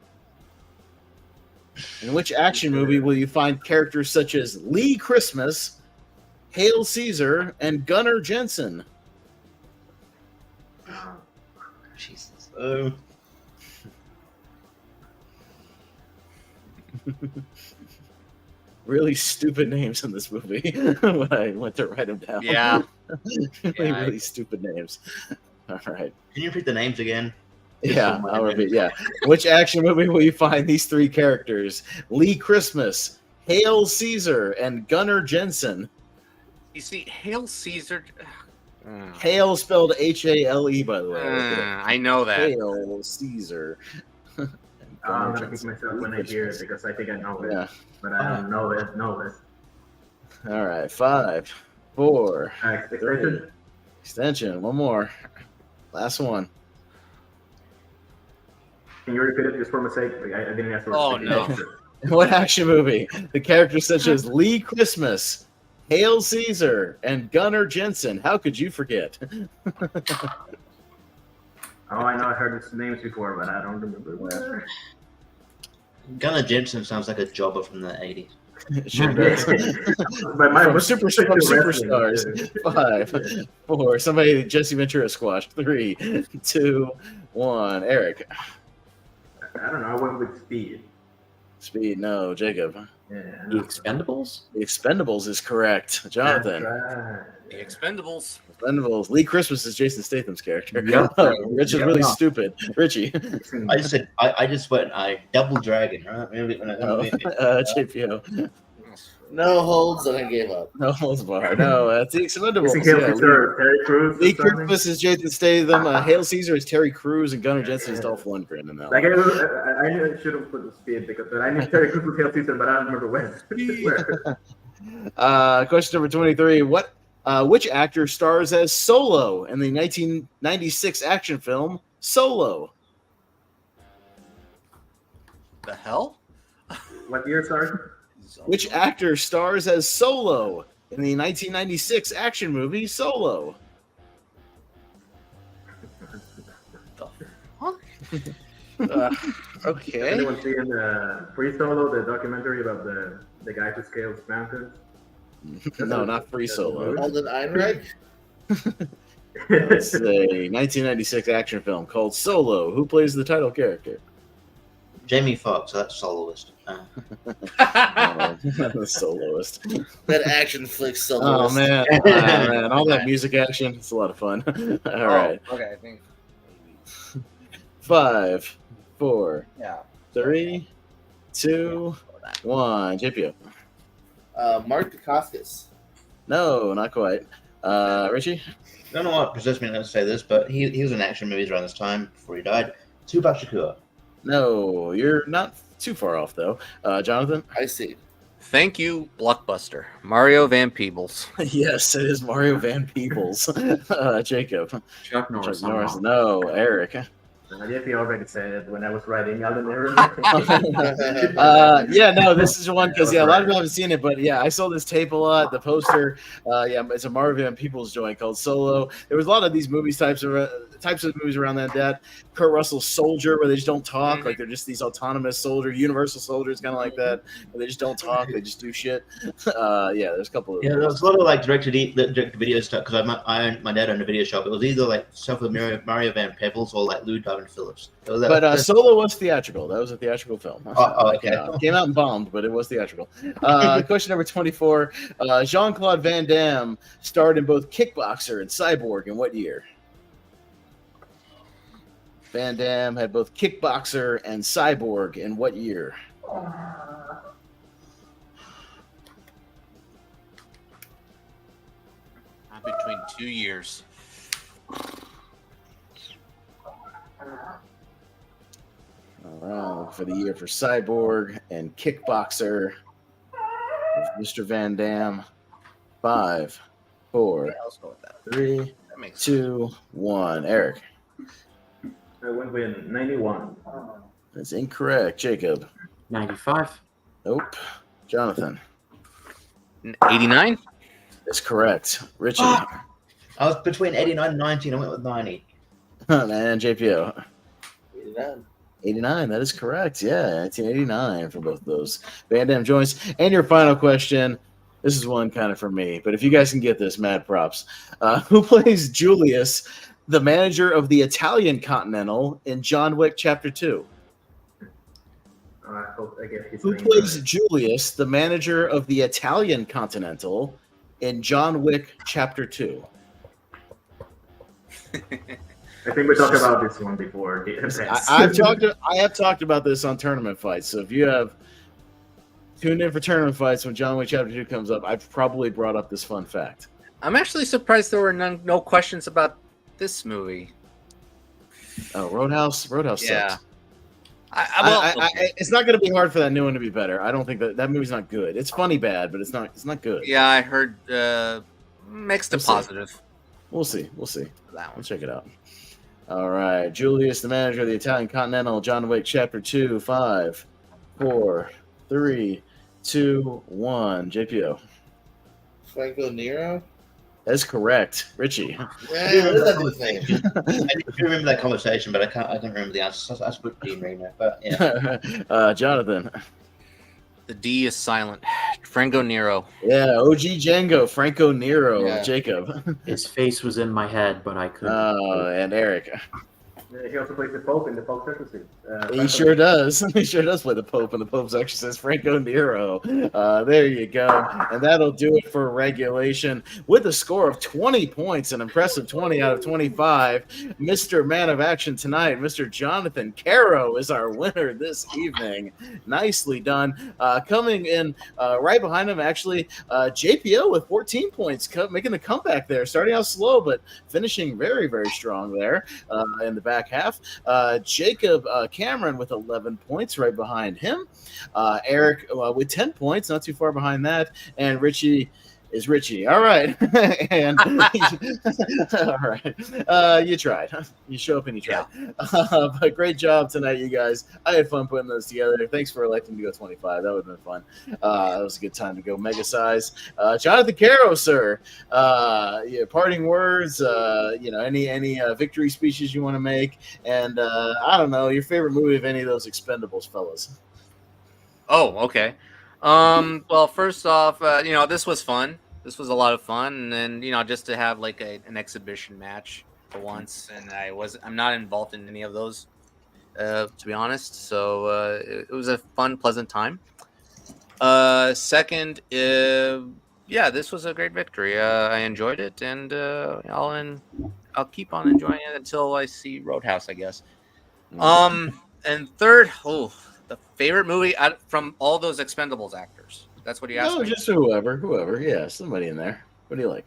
In which action movie will you find characters such as Lee Christmas, Hail Caesar, and Gunnar Jensen? Jesus. Really stupid names in this movie when I went to write them down. Yeah. Really stupid names. All right. Can you repeat the names again? Yeah, I'll repeat. Yeah. Which action movie will you find these 3 characters? Lee Christmas, Hail Caesar, and Gunnar Jensen. You see, Hail Caesar. Hail spelled Hale, by the way. I know that. Hail Caesar. And I'm Gunnar gonna kick Jensen. myself when I hear it because I think I know it, Yeah. but I don't know it. All right. 5, 4, Extension. 3. Extension. One more. Last one. Can you repeat it just for my sake? I didn't ask for Oh, it. no. In what action movie? The characters such as Lee Christmas, Hail Caesar, and Gunnar Jensen. How could you forget? Oh, I know I heard his names before, but I don't remember where. Gunnar Jensen sounds like a jobber from the 80s. Sure does. But my From what's from wrestling? Superstars. 5, 4. Somebody Jesse Ventura squashed. 3, 2, 1. Eric. I don't know. I went with Speed. Speed. No. Jacob. Yeah. The Expendables? The Expendables is correct. Jonathan. That's right. The Expendables. Expendables. Lee Christmas is Jason Statham's character. Yep. Rich is really stupid. Richie. I just said I just went Double Dragon, right? JPO. No holds, and I gave up. No holds barred. No, it's the Expendables. Is he Yeah, Terry Crews? Lee or something? Christmas is Jason Statham. Hail Caesar is Terry Crews, and Gunnar Jensen is Dolph Lundgren. In that Like one. I knew I should have put the Speed because but I knew Terry Crews was Hail Caesar, but I don't remember when. Where? Question number 23. Which actor stars as Solo in the 1996 action film Solo? The hell? What year, sorry? Which actor stars as Solo in the 1996 action movie Solo? Okay. Anyone seen Free Solo, the documentary about the guy who scales mountains? No, not Free Solo. Alden Ehrenreich? It's a 1996 action film called Solo. Who plays the title character? Jamie Foxx, that's soloist. The soloist. That action flick Oh soloist. man. Man, all that music action, it's a lot of fun. All right. Okay, I think. 5, 4, Yeah. 3, 2, 1. JPO. Mark Dacascos. No, not quite. Richie? I don't know what possessed me to say this, but he was in action movies around this time before he died. Tupac Shakur. No, you're not too far off though. Jonathan? I see. Thank you, Blockbuster. Mario Van Peebles. Yes, it is Mario Van Peebles. Jacob? Chuck Norris. Chuck Norris. No, Eric. JP already said it when I was writing Elden Ring. Yeah, no, this is one because a lot of people haven't seen it, but yeah, I saw this tape a lot. The poster, yeah, it's a Mario Van Peebles joint called Solo. There was a lot of these types of movies around that. Kurt Russell's Soldier, where they just don't talk, like they're just these autonomous soldiers, universal soldiers, kind of like that. Where they just don't talk, they just do shit. Yeah, there's a couple of Yeah, there was a lot of like direct-to-video stuff because my dad owned a video shop. It was either like stuff with Mario Van Peebles or like Lou Diamond Phillips. But Solo was theatrical. That was a theatrical film. Okay. Came out and bombed, but it was theatrical. Question number 24. Jean-Claude Van Damme starred in both Kickboxer and Cyborg in what year? Van Damme had both Kickboxer and Cyborg in what year? Between 2 years. All right, for the year for Cyborg and Kickboxer, Mr. Van Damme. 5, 4, Yeah, let's go with that. 3, That makes 2, 1. Eric. I went with 91. That's incorrect. Jacob. 95. Nope. Jonathan. 89. That's correct. Richie. I was between 89 and 90, and I went with 90. And JPO. 89. 89, that is correct. Yeah, 1989 for both of those Van Damme joints. And your final question, this is one kind of for me, but if you guys can get this, mad props. Who plays Julius, the manager of the Italian Continental in John Wick Chapter 2? I hope I get his Who name plays right. Julius, the manager of the Italian Continental in John Wick Chapter 2? I think we talked about this one before. I have talked about this on Tournament Fights, so if you have tuned in for Tournament Fights when John Wick Chapter 2 comes up, I've probably brought up this fun fact. I'm actually surprised there were no questions about this movie. Oh, Roadhouse Yeah. sucks. Okay. It's not going to be hard for that new one to be better. I don't think that movie's not good. It's funny bad, but it's not good. Yeah, I heard mixed to We'll see. positive We'll see. for that We'll one. check it out. All right, Julius, the manager of the Italian Continental, John Wick Chapter 2, 5, 4, 3, 2, 1. JPO. Franco Nero? That's correct. Richie. Yeah, that's his name. I do remember that conversation, but I can't remember the answer. That's good team right now. But yeah. Jonathan. The D is silent. Franco Nero. Yeah, OG Django, Franco Nero, Yeah. Jacob. His face was in my head, but I couldn't. And Eric. He also plays the Pope in the Pope's Exorcist. He sure does. He sure does play the Pope, and the Pope's actually says Franco Nero. There you go. And that'll do it for regulation with a score of 20 points, an impressive 20 out of 25. Mr. Man of Action tonight, Mr. Jonathan Caro is our winner this evening. Nicely done. Coming in right behind him, actually, JPO with 14 points, making the comeback there. Starting out slow, but finishing very, very strong there in the back half. Jacob Cameron with 11 points right behind him. Eric with 10 points, not too far behind that. And Richie is Richie. All right. And all right. You tried. You show up and you tried. But great job tonight, you guys. I had fun putting those together. Thanks for electing to go 25. That would have been fun. That was a good time to go mega size. Jonathan Caro, sir. Yeah, parting words, any victory speeches you want to make, and I don't know, your favorite movie of any of those Expendables, fellas. Oh, okay. Well, first off, this was fun. This was a lot of fun, and then just to have like an exhibition match for once, and I'm not involved in any of those, to be honest. So it was a fun, pleasant time. Second, this was a great victory. I enjoyed it, and I'll keep on enjoying it until I see Roadhouse, I guess. And third, the favorite movie from all those Expendables actors. That's what you asked No, me. just whoever. Yeah, somebody in there. What do you like?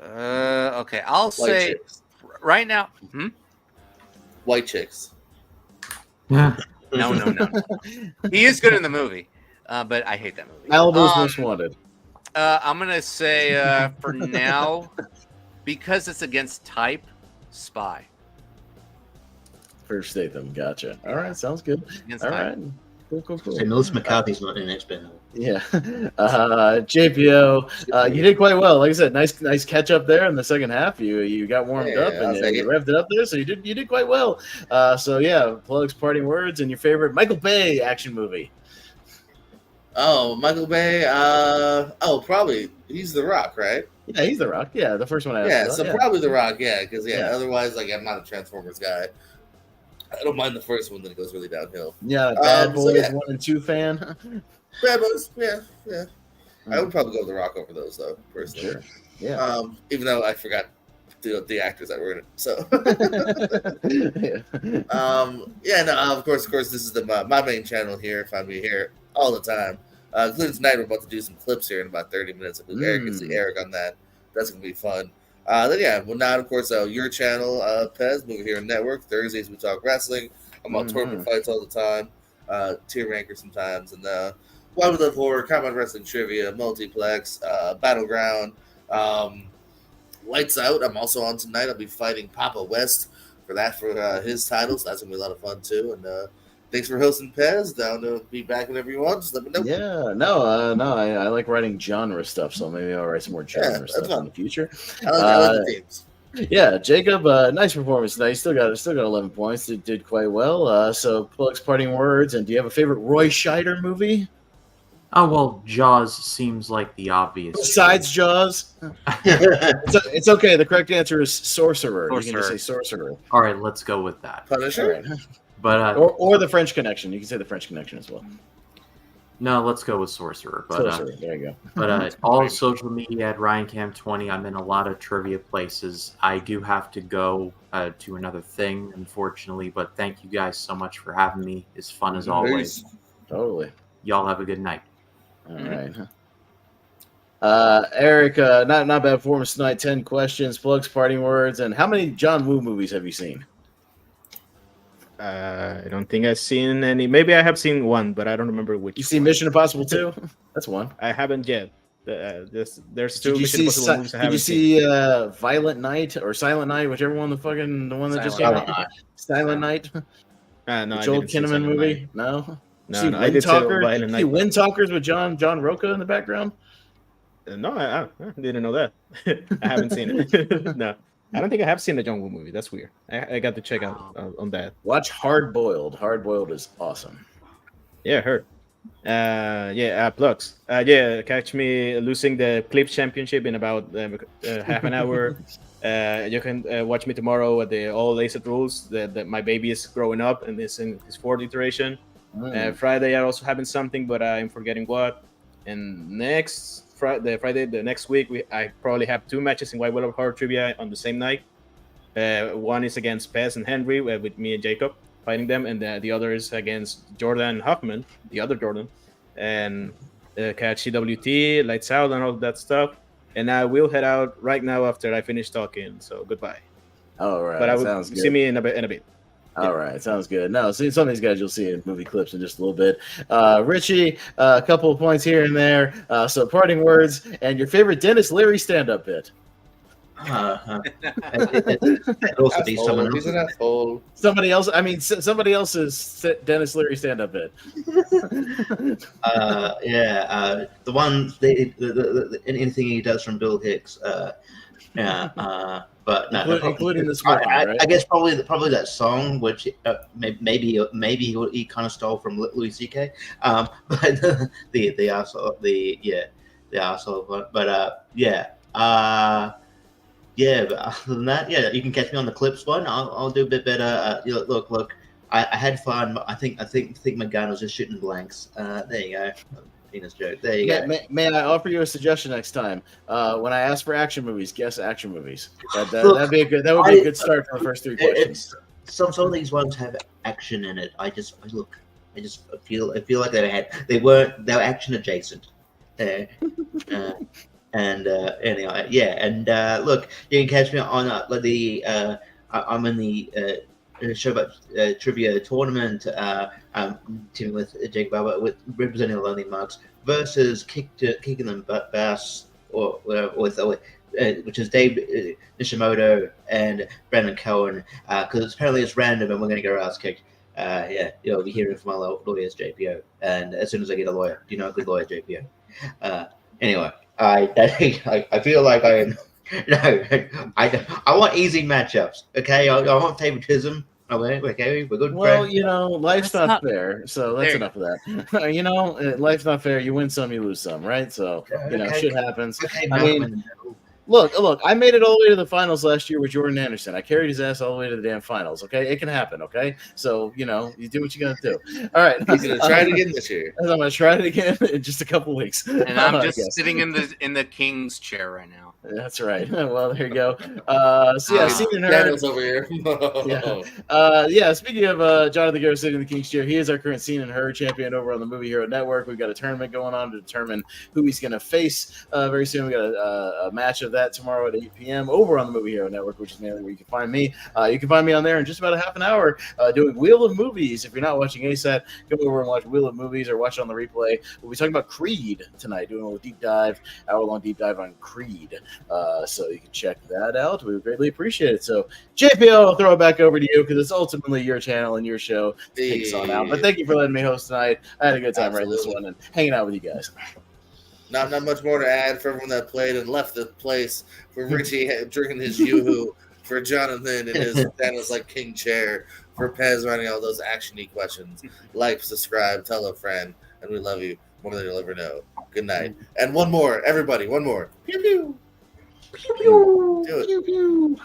Okay, I'll say right now. White Chicks. No. He is good in the movie, but I hate that movie. Malibu's Most Wanted. I'm gonna say for now, because it's against type, Spy. First Statham, gotcha. All right, sounds good. Against All type. right, cool. Hey, Melissa McCarthy's not in Expendable. Yeah, JPO, you did quite well. Like I said, nice catch up there in the second half. You got warmed Yeah, up I'll and take you it. revved it up there, so you did quite well. So yeah, plugs, parting words, and your favorite Michael Bay action movie. Oh, Michael Bay. Probably he's The Rock, right? Yeah, he's The Rock. Yeah, the first one I asked. Yeah, about, so probably The Rock. Yeah, because Yeah. otherwise, like, I'm not a Transformers guy. I don't mind the first one, then it goes really downhill. Yeah, Bad so Boys yeah. 1 and 2 fan. Bad Boys, yeah. I would probably go with The Rock over those, though, personally. Sure. Yeah. Even though I forgot the actors that were in it. So, of course, this is my main channel here. Find me here all the time. Including tonight, we're about to do some clips here in about 30 minutes. If Eric can see Eric on that, that's gonna be fun. Now, of course, your channel, Pez, Movie Hero Network. Thursdays we talk wrestling. I'm on tournament fights all the time, tier ranker sometimes, and Why We Love Horror, Combat Wrestling Trivia, Multiplex, Battleground, Lights Out. I'm also on tonight. I'll be fighting Papa West for his titles. That's gonna be a lot of fun too. And thanks for hosting, Pez. Down to be back whenever you want. Just let me know. Yeah, no, I like writing genre stuff, so maybe I'll write some more genre that's stuff fun. in the future. I like the teams. Yeah, Jacob, nice performance tonight. Still got 11 points. Did quite well. So plugs, parting words, and do you have a favorite Roy Scheider movie Oh well, Jaws seems like the obvious. besides Jaws? It's okay. The correct answer is Sorcerer. You can just say Sorcerer. Sorcerer. All right, let's go with that. Punisher. All right. But Or the French Connection. You can say the French Connection as well. no, let's go with Sorcerer. But Sorcerer. There you go. But all social media at RyanCam20. I'm in a lot of trivia places. I do have to go to another thing, unfortunately. But thank you guys so much for having me. It's fun as always. Totally. Y'all have a good night. All right. Eric, not bad performance tonight. 10 questions, plugs, parting words, and how many John Woo movies have you seen? I don't think I've seen any. Maybe I have seen one, but I don't remember which. You see Mission Impossible 2? That's one. I haven't yet. There's two Did you Mission see? Impossible movies I Did you haven't seen. see Violent Night or Silent Night, whichever one the one that just came Silent out? Silent Night. No, I The Joel didn't see Kinnaman Silent movie. Night. No. No, See no, I Wind did see Talker? Violent See Night. Wind Talkers with John Roca in the background. No, I didn't know that. I haven't seen it. No, I don't think I have seen the John Woo movie. That's weird. I got to check out on that. Watch Hard Boiled. Hard Boiled is awesome. Yeah, heard. Plugs. Catch me losing the Clips Championship in about half an hour. You can watch me tomorrow at the All Aced Rules. That my baby is growing up and is in his fourth iteration. Friday, I also having something, but I'm forgetting what. And next Friday, the next week, I probably have two matches in White Whale of Horror Trivia on the same night. One is against Pez and Henry with me and Jacob fighting them, and the other is against Jordan Huffman, the other Jordan, and catch CWT, Lights Out, and all that stuff. And I will head out right now after I finish talking. So goodbye. All right. But I will sounds good. see me in a bit. All right, sounds good. No, see, some of these guys you'll see in movie clips in just a little bit. Richie, a couple of points here and there. So parting words and your favorite Dennis Leary stand-up bit. It'd also be someone He's an else's. asshole. Somebody else. I mean, somebody else's Dennis Leary stand-up bit. The one, anything he does from Bill Hicks. But no, Including the smoking, right? I guess probably that song, which maybe he kind of stole from Louis C.K. But the asshole, the asshole one. But but other than that, you can catch me on the Clips one. I'll do a bit better. Look, I had fun. But I think my gun was just shooting blanks. There you go. Penis joke. There you go. May I offer you a suggestion next time? When I ask for action movies, guess action movies. That'd be a good start for the first three questions. Some of these ones have action in it. I feel like they were action adjacent. Anyway, look, you can catch me on I'm in the a show about trivia tournament, teaming with Jake Bauer, with representing the Lonely Mugs versus Kicking Them Bass or whatever, which is Dave Nishimoto and Brandon Cohen, because apparently it's random and we're going to get our ass kicked. Yeah, you'll be hearing from our lawyers, JPO, and as soon as I get a lawyer, do you know a good lawyer, JPO? Anyway, I feel like I am. No, I want easy matchups. Okay, I want favoritism. Okay, we're good. Well, friends. you know, life's That's not not- fair, so that's There you enough of that. You know, life's not fair. You win some, you lose some, right? So you know, Okay. shit happens. Okay, I mean, Malcolm in the middle. Look, I made it all the way to the finals last year with Jordan Anderson. I carried his ass all the way to the damn finals. Okay, it can happen. Okay, so you know, you do what you gotta do. All right, He's gonna try it again this year. I'm gonna try it again in just a couple weeks. And I'm I just guess. sitting in the king's chair right now. That's right. Well, there you go. So yeah, Scene and Heard. Daniel's over here. Yeah. Speaking of Jonathan Garrett sitting in the King's chair, he is our current Scene and Heard champion over on the Movie Hero Network. We've got a tournament going on to determine who he's going to face very soon. We got a match of that tomorrow at 8 p.m. over on the Movie Hero Network, which is mainly where you can find me. You can find me on there in just about a half an hour doing Wheel of Movies. If you're not watching ASAT, come over and watch Wheel of Movies or watch it on the replay. We'll be talking about Creed tonight, doing a little deep dive, hour-long deep dive on Creed. So you can check that out. We would greatly appreciate it. So, JPO, I'll throw it back over to you because it's ultimately your channel and your show to take us on out. But thank you for letting me host tonight. I had a good time writing this one and hanging out with you guys. Not much more to add for everyone that played and left the place. For Richie drinking his yoo-hoo. For Jonathan and his Thanos like king chair. For Pez writing all those action-y questions. Like, subscribe, tell a friend, and we love you more than you'll ever know. Good night. And one more, everybody, one more. Pew pew. Pew, pew, Do it. pew, pew.